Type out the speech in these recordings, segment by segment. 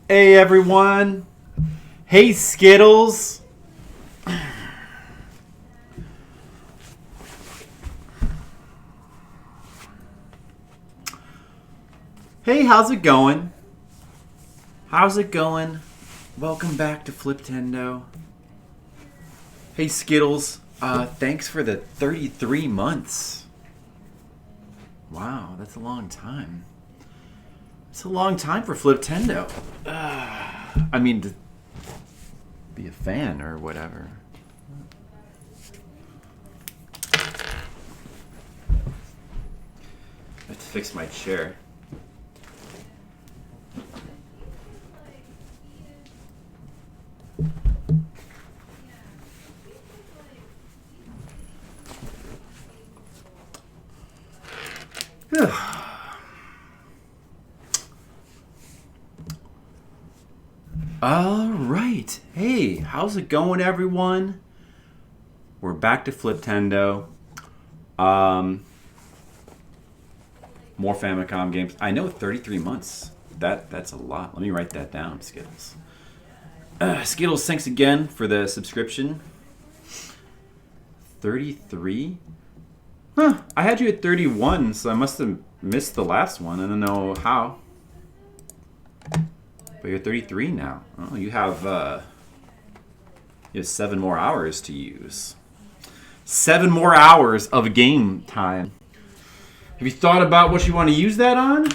Hey everyone. Hey Skittles. Hey, how's it going? How's it going? Welcome back to Fliptendo. Hey Skittles. Thanks for the 33 months. Wow, that's a long time. It's a long time for Fliptendo. I mean, to be a fan or whatever. I have to fix my chair. All right. Hey, how's it going, everyone? We're back to Fliptendo. More Famicom games. I know 33 months. That's a lot. Let me write that down, Skittles. Skittles, thanks again for the subscription. 33? Huh. I had you at 31, so I must have missed the last one. I don't know how. But you're 33 now. Oh, you have 7 more hours to use. 7 more hours of game time. Have you thought about what you want to use that on?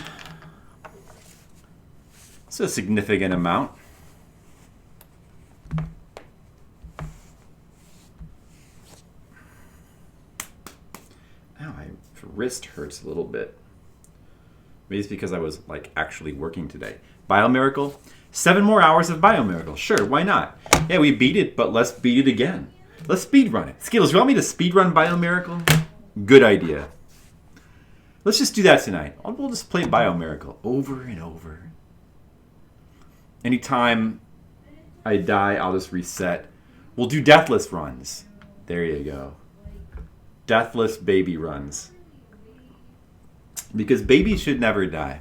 It's a significant amount. Ow, my wrist hurts a little bit. Maybe it's because I was actually working today. Biomiracle? 7 more hours of Biomiracle. Sure, why not? Yeah, we beat it, but let's beat it again. Let's speedrun it. Skittles, you want me to speedrun Biomiracle? Good idea. Let's just do that tonight. We'll just play Biomiracle over and over. Anytime I die, I'll just reset. We'll do deathless runs. There you go. Deathless baby runs. Because babies should never die.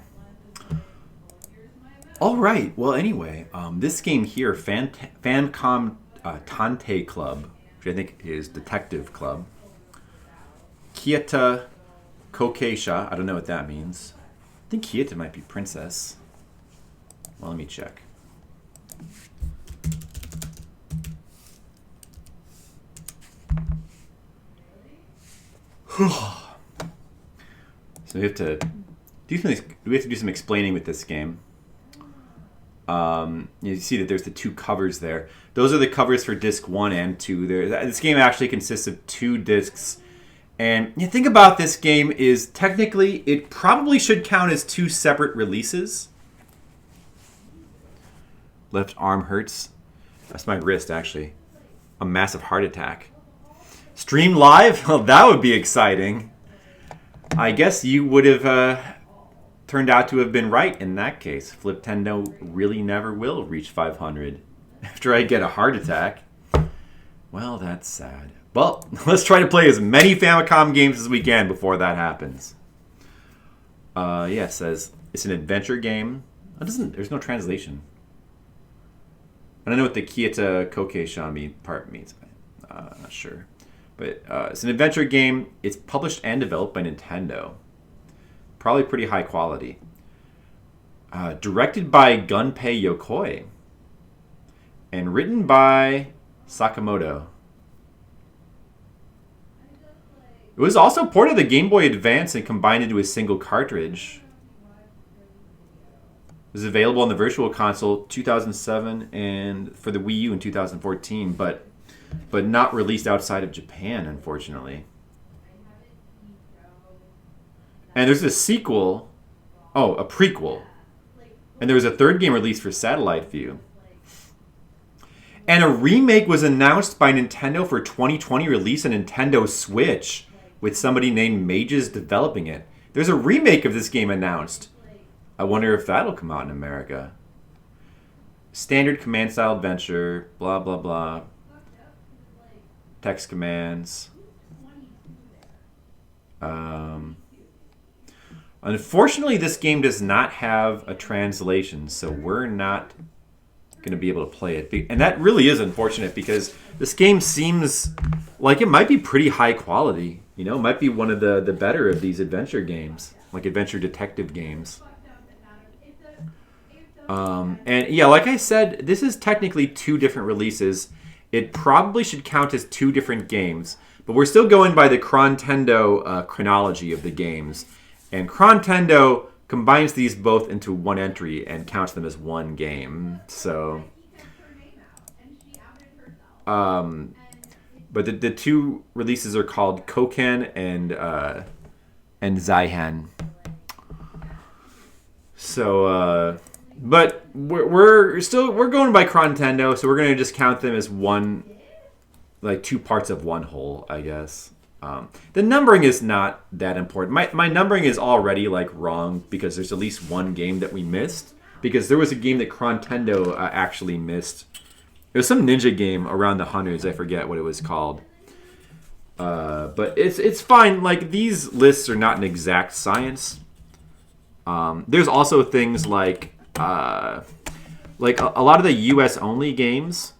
All right. Well, anyway, this game here, Famicom Tantei Club, which I think is Detective Club. Kieta Koukeisha. I don't know what that means. I think Kieta might be princess. Well, let me check. So we have to do some explaining with this game. You see that there's the 2 covers there. Those are the covers for disc 1 and 2. This game actually consists of 2 discs. And you think about this game is technically it probably should count as 2 separate releases. Left arm hurts. That's my wrist, actually. A massive heart attack. Stream live? Well, that would be exciting. I guess you would have turned out to have been right in that case. Fliptendo really never will reach 500 after I get a heart attack. Well, that's sad. Well, let's try to play as many Famicom games as we can before that happens. Yeah, it says it's an adventure game. There's no translation. I don't know what the Kieta Koukeisha part means. I'm not sure. But it's an adventure game. It's published and developed by Nintendo. Probably pretty high quality. Directed by Gunpei Yokoi. And written by Sakamoto. It was also ported to the Game Boy Advance and combined into a single cartridge. It was available on the Virtual Console 2007 and for the Wii U in 2014, but not released outside of Japan, unfortunately. And there's a sequel. Oh, a prequel. And there was a 3rd game released for Satellite View. And a remake was announced by Nintendo for 2020 release on Nintendo Switch, with somebody named Mages developing it. There's a remake of this game announced. I wonder if that'll come out in America. Standard command style adventure, blah, blah, blah. Text commands. Unfortunately, this game does not have a translation, so we're not going to be able to play it. And that really is unfortunate because this game seems like it might be pretty high quality. You know, it might be one of the better of these adventure games, like adventure detective games. And yeah, like I said, this is technically 2 different releases. It probably should count as 2 different games, but we're still going by the Chrontendo chronology of the games. And Chrontendo combines these both into one entry and counts them as one game. So, but the 2 releases are called Koken and Zaihan. So, but we're going by Chrontendo, so we're gonna just count them as one, like 2 parts of one whole, I guess. The numbering is not that important. My numbering is already like wrong because there's at least one game that we missed. Because there was a game that Chrontendo actually missed. It was some ninja game around the hundreds. I forget what it was called. But it's fine. Like, these lists are not an exact science. There's also things like a lot of the US only games.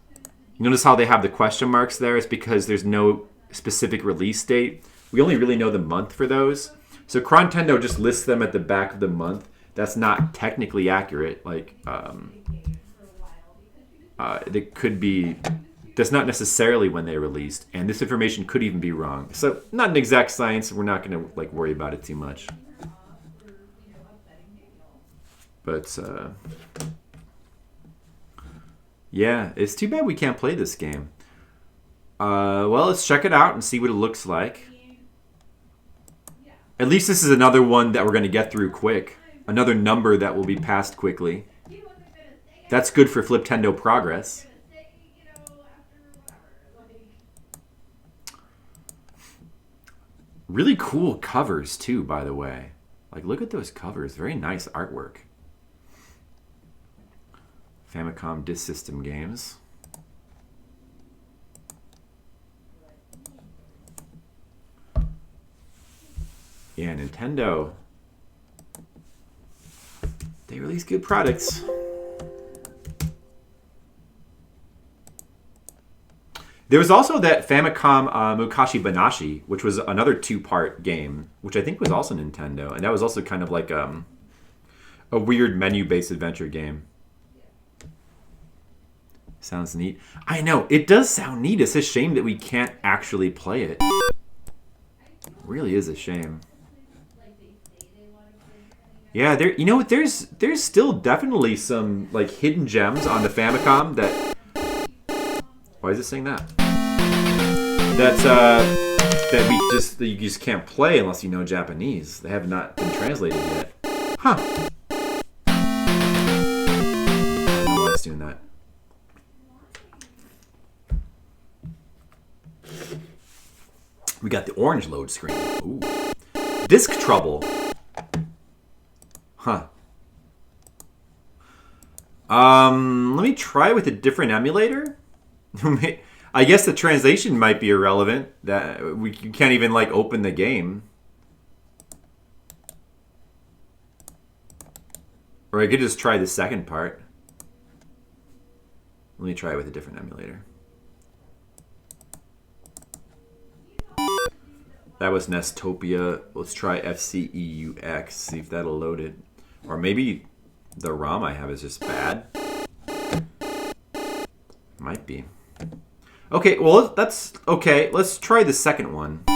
Notice how they have the question marks there? It's because there's no specific release date. We only really know the month for those. So Chrontendo just lists them at the back of the month. That's not technically accurate. Like, it could be, that's not necessarily when they released, and this information could even be wrong. So not an exact science. We're not going to like worry about it too much. But yeah, it's too bad we can't play this game. Well, let's check it out and see what it looks like. At least this is another one that we're going to get through quick. Another number that will be passed quickly. That's good for Fliptendo progress. Really cool covers, too, by the way. Like, look at those covers. Very nice artwork. Famicom Disk System games. Yeah, Nintendo. They release good products. There was also that Famicom Mukashi Banashi, which was another 2-part game, which I think was also Nintendo. And that was also kind of like a weird menu-based adventure game. Sounds neat. I know, it does sound neat. It's a shame that we can't actually play it. It really is a shame. Yeah, you know what? There's still definitely some like hidden gems on the Famicom that. Why is it saying that? That's that you just can't play unless you know Japanese. They have not been translated yet. Huh? I don't know why it's doing that. We got the orange load screen. Ooh. Disk trouble. Huh. Let me try with a different emulator. I guess the translation might be irrelevant. That you can't even like open the game. Or I could just try the second part. Let me try it with a different emulator. That was Nestopia. Let's try FCEUX. See if that'll load it. Or maybe the ROM I have is just bad. Might be. Okay, well, that's okay. Let's try the second one. I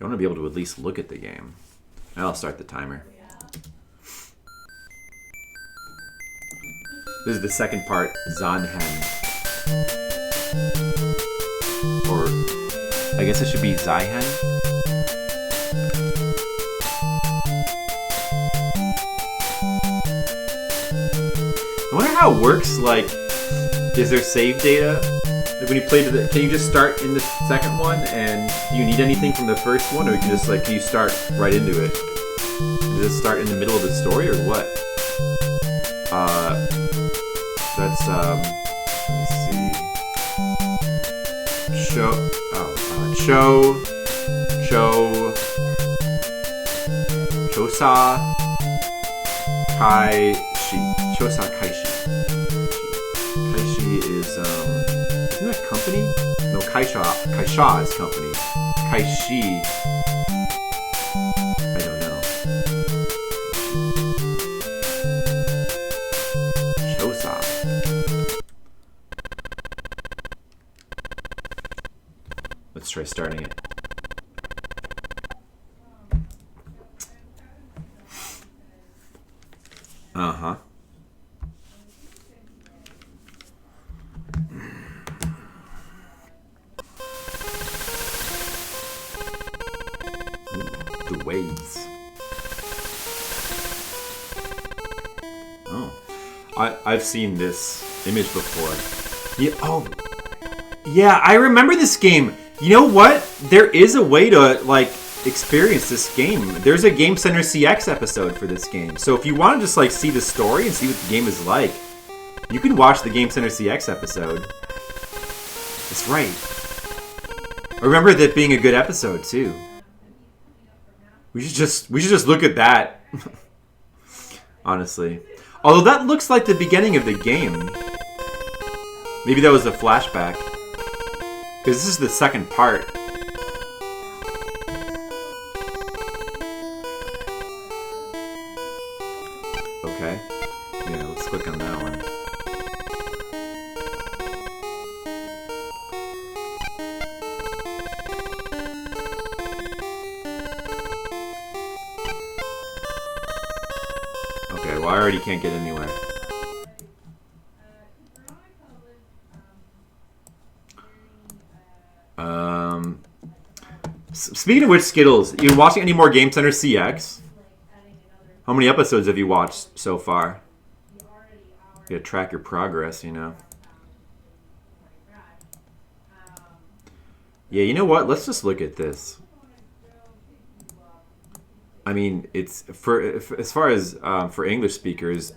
want to be able to at least look at the game. I'll start the timer. This is the second part, Zanhen. Or, I guess it should be Zaihen. I wonder how it works, like, is there save data? Like when you play can you just start in the second one, and do you need anything from the first one, or you can just, like, can you start right into it? Does it start in the middle of the story, or what? That's, let me see. Chosa Kaishi. Chosa Kaishi. Kaishi is isn't that company? No, Kaisha is company. Kaishi, I don't know. Chosa. Let's try starting it. Uh-huh. The waves. Oh. I've seen this image before. Yeah, oh. Yeah, I remember this game. You know what? There is a way to, like, experience this game. There's a Game Center CX episode for this game. So if you want to just, like, see the story and see what the game is like, you can watch the Game Center CX episode. That's right. I remember that being a good episode, too. We should just look at that. Honestly. Although that looks like the beginning of the game. Maybe that was a flashback. Because this is the second part. Okay. Yeah, let's click on that one. Okay, well I already can't get anywhere. Speaking of which, Skittles, you watching any more Game Center CX? How many episodes have you watched so far? You gotta track your progress, you know. Yeah, you know what? Let's just look at this. I mean, it's as far as for English speakers,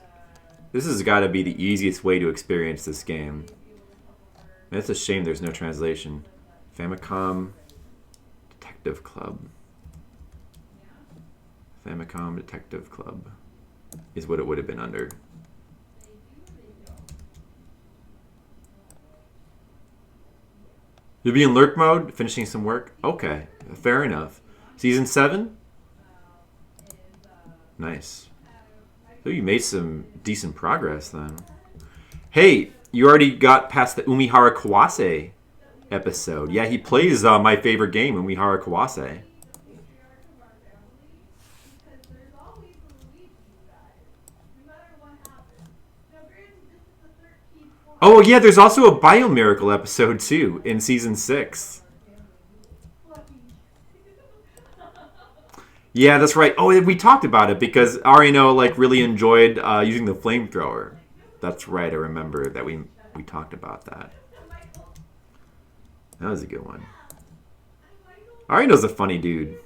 this has got to be the easiest way to experience this game. And it's a shame there's no translation. Famicom Detective Club. Famicom Detective Club is what it would have been under. You'll be in lurk mode, finishing some work? Okay, fair enough. Season 7? Nice. So you made some decent progress then. Hey, you already got past the Umihara Kawase episode. Yeah, he plays my favorite game, Umihara Kawase. Oh, yeah, there's also a Biomiracle episode, too, in Season 6. Yeah, that's right. Oh, we talked about it because Arino, like, really enjoyed using the flamethrower. That's right, I remember that we talked about that. That was a good one. Arino's a funny dude.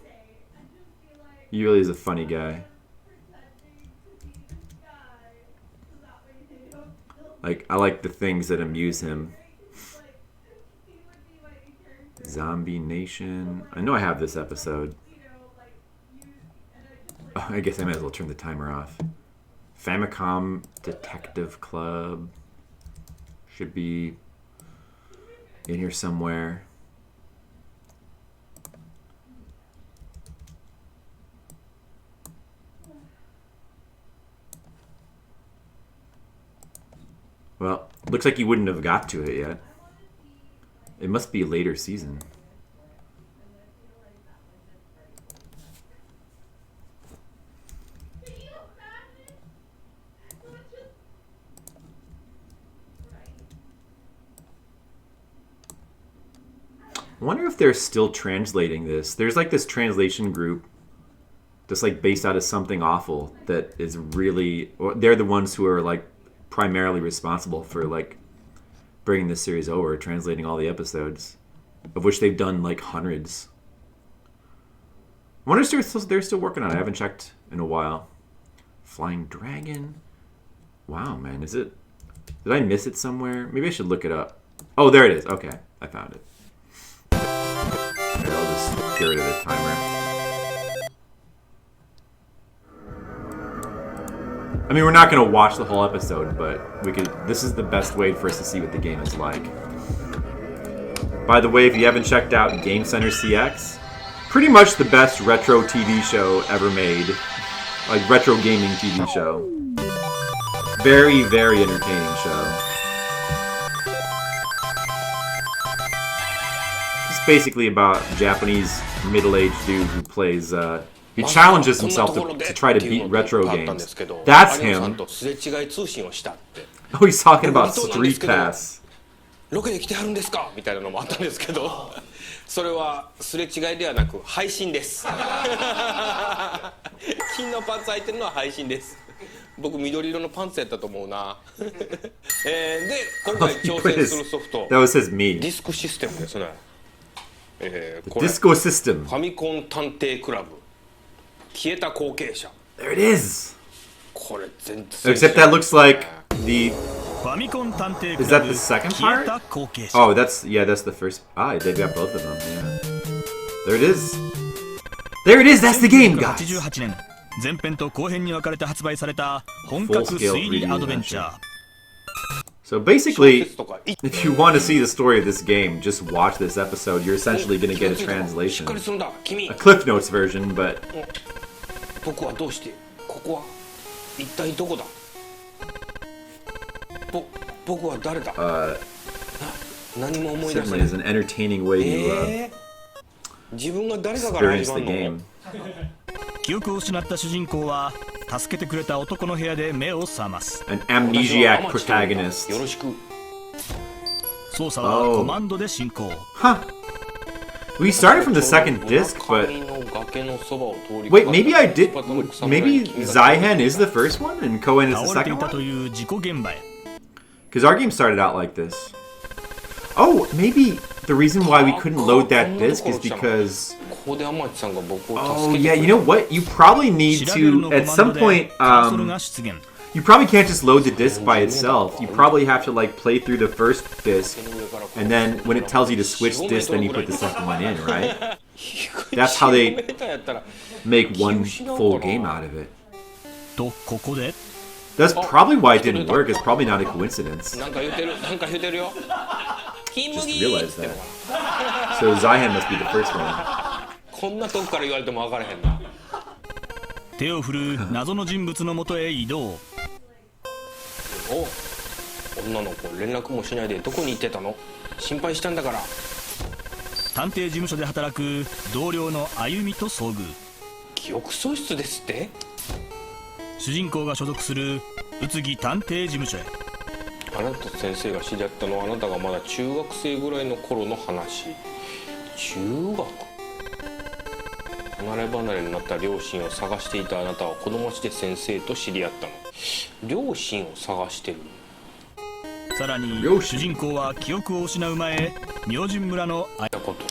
He really is a funny guy. Like, I like the things that amuse him. Zombie Nation. I know I have this episode. Oh, I guess I might as well turn the timer off. Famicom Detective Club. Should be in here somewhere. Well, looks like you wouldn't have got to it yet. It must be a later season. I wonder if they're still translating this. There's like this translation group that's like based out of Something Awful that is really... They're the ones who are like primarily responsible for like bringing this series over, translating all the episodes, of which they've done like hundreds. I wonder if they're still working on it. I haven't checked in a while. Flying Dragon. Wow, man. Is it... Did I miss it somewhere? Maybe I should look it up. Oh, there it is. Okay. I found it. Here, I'll just get rid of the timer. I mean, we're not going to watch the whole episode, but we could. This is the best way for us to see what the game is like. By the way, if you haven't checked out Game Center CX, pretty much the best retro TV show ever made. Like, retro gaming TV show. Very, very entertaining show. It's basically about a Japanese middle-aged dude who plays, he challenges himself to try to beat retro games. That's him. Oh, he's talking about Street Pass. ロケで来てはるんですかみたいなのもあったんですけど、それはすれ違いではなく配信です。金のパンツ履いてるのは配信です。僕緑色のパンツやったと思うな。で今回挑戦するソフト、That was his me. ディスクシステムですね。これ Disco System. ファミコン探偵クラブ。キエタ後継者。There it is. これ全然。Except that looks like the. Famicom Tantei Club. Is that the second part? Kieta Koukeisha. Oh, that's the first. Ah, they've got both of them. Yeah. There it is. There it is. That's the game, guys. 1988年、前編と後編に分かれて発売された本格 3D アドベンチャー。So basically, if you want to see the story of this game, just watch this episode. You're essentially going to get a translation, a Cliff Notes version, but. 僕はどうしてここは一体どこだ。僕は誰だ。何も思い出せない。 Certainly is an entertaining way to 自分が誰だから experience the game. 記憶を失った主人公は助けてくれた男の部屋で目を覚ます。 An amnesiac protagonist. よろしく。操作はコマンドで進行。Huh. We started from the second disc, but wait, maybe I did. Maybe Zyhen is the first one and Koen is the 倒れてい second たと one. いう事故現場へ。 Because our game started out like this. Oh, maybe the reason why we couldn't load that disc is because. Oh yeah, you know what? You probably need to at some point. You probably can't just load the disc by itself. You probably have to like play through the first disc, and then when it tells you to switch disc, then you put the second one in, right? That's how they make one full game out of it. とここで。 That's probably why it didn't work. It's probably not a coincidence. なんか言ってるよ。 Just realized that. So Zyhen must be the first one. こんなとこから言われても分からへんな。手を振る謎の人物のもとへ移動。お、女の子連絡もしないでどこに行ってたの？心配したんだから。探偵事務所で働く同僚の歩みと遭遇。記憶喪失ですって？ 主人公が所属する宇津木探偵事務所へ。あなたと先生が知り合ったのはあなたがまだ中学生ぐらいの頃の話。中学？離れ離れになった両親を探していたあなたはこの町で先生と知り合ったの。両親を探してる。さらに主人公は記憶を失う前、明神村のあやこと。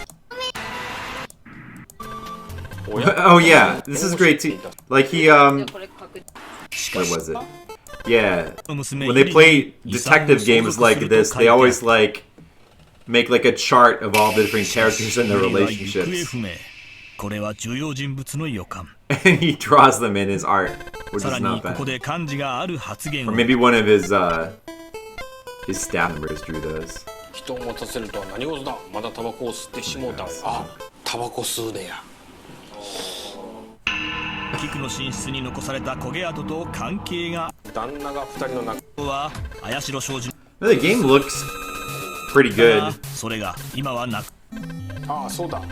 Oh yeah, this is great too. Like he what was it? Yeah, when they play detective games like this, they always like make like a chart of all the different characters and their relationships. これは重要人物の予感。 And he draws them in his art, which さら is に not ここ bad. で漢字がある発言 Or を。 maybe one of his staff members drew those. 人を持たせるとは何事だ。まだタバコを吸ってしもうた。あ、タバコ吸うねや。 菊の寝室に残された焦げ跡と関係が。旦那が二人の中は綾代庄司。 The game looks pretty good. それが今はなく。ああ、そうだ。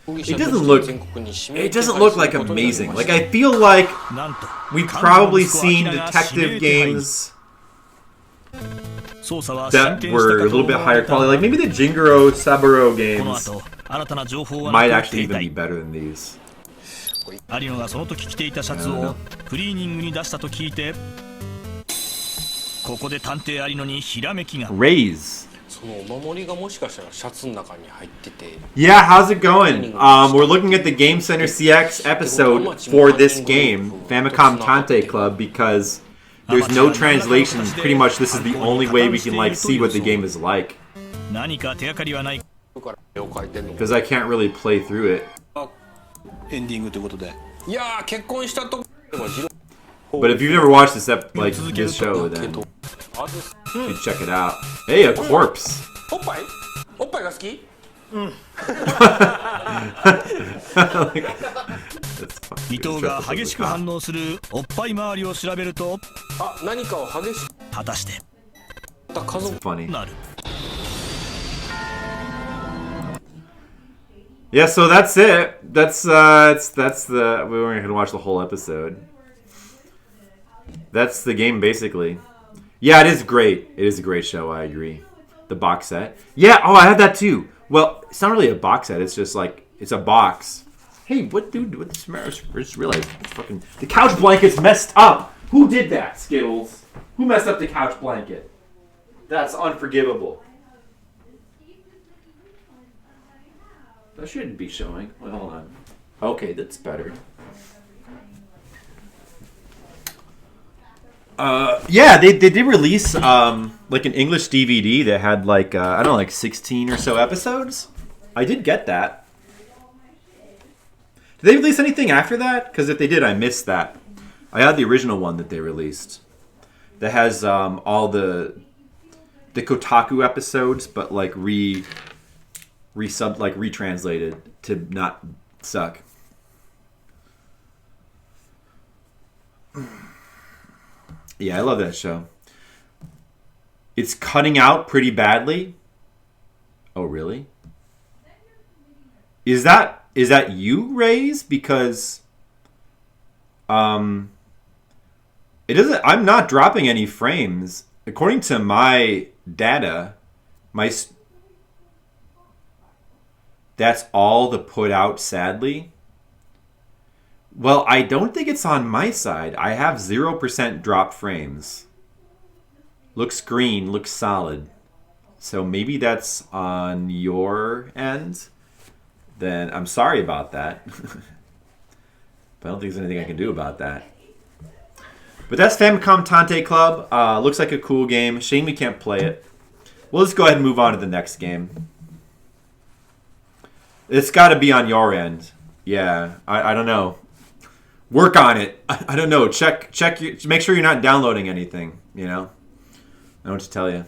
It doesn't look like amazing. Like I feel like なんと we've probably seen detective games 操作は that were a little bit higher quality. Like maybe the Jingoro Saburo この games 後新たな情報は might なく actually 停 even be 滞。 better than these. 有野がその時着ていたシャツをクリーニングに出したと聞いて、ここで探偵有野にひらめきが。 Raise. そのお守りがもしかしたらシャツの中に入ってて。 Yeah, how's it going? We're looking at the Game Center CX episode for this game, Famicom Tantei Club, because there's no translation. Pretty much this is the only way we can like see what the game is like. 何か手がかりはない。から絵を描いてんの。 because I can't really play through it. エンディングということで。いやー結婚したとこは白 But if you've never watched this this show, then あず you should check it out. Hey, a corpse. おっぱいおっぱいが好き。 伊藤が激しく反応するおっぱい周りを調べると、あ、何かを激しく果たしてた家族 Funny. なる。 Yeah, so that's it. That's the we weren't gonna watch the whole episode. That's the game basically. Yeah, it is great. It is a great show. I agree. The box set. Yeah. Oh, I have that too. Well, it's not really a box set. It's just like it's a box. Hey, what dude? What this matter? I just realized fucking the couch blanket's messed up. Who did that, Skittles? Who messed up the couch blanket? That's unforgivable. That shouldn't be showing. Wait, hold on. Okay, that's better. Yeah, they did release like an English DVD that had like I don't know, like 16 or so episodes. I did get that. Did they release anything after that? Because if they did, I missed that. I had the original one that they released that has all the Kotaku episodes, but like retranslated to not suck. Yeah, I love that show. It's cutting out pretty badly. Oh, really? Is that you, Raze? Because it doesn't. I'm not dropping any frames according to my data. That's all the put out, sadly. Well, I don't think it's on my side. I have 0% drop frames. Looks green, looks solid. So maybe that's on your end. Then I'm sorry about that. But I don't think there's anything I can do about that. But that's Famicom Tantei Club. Looks like a cool game. Shame we can't play it. Well, let's go ahead and move on to the next game. It's got to be on your end. Yeah, I don't know. Work on it. I don't know. Check. Make sure you're not downloading anything. You know. I don't know what to tell you.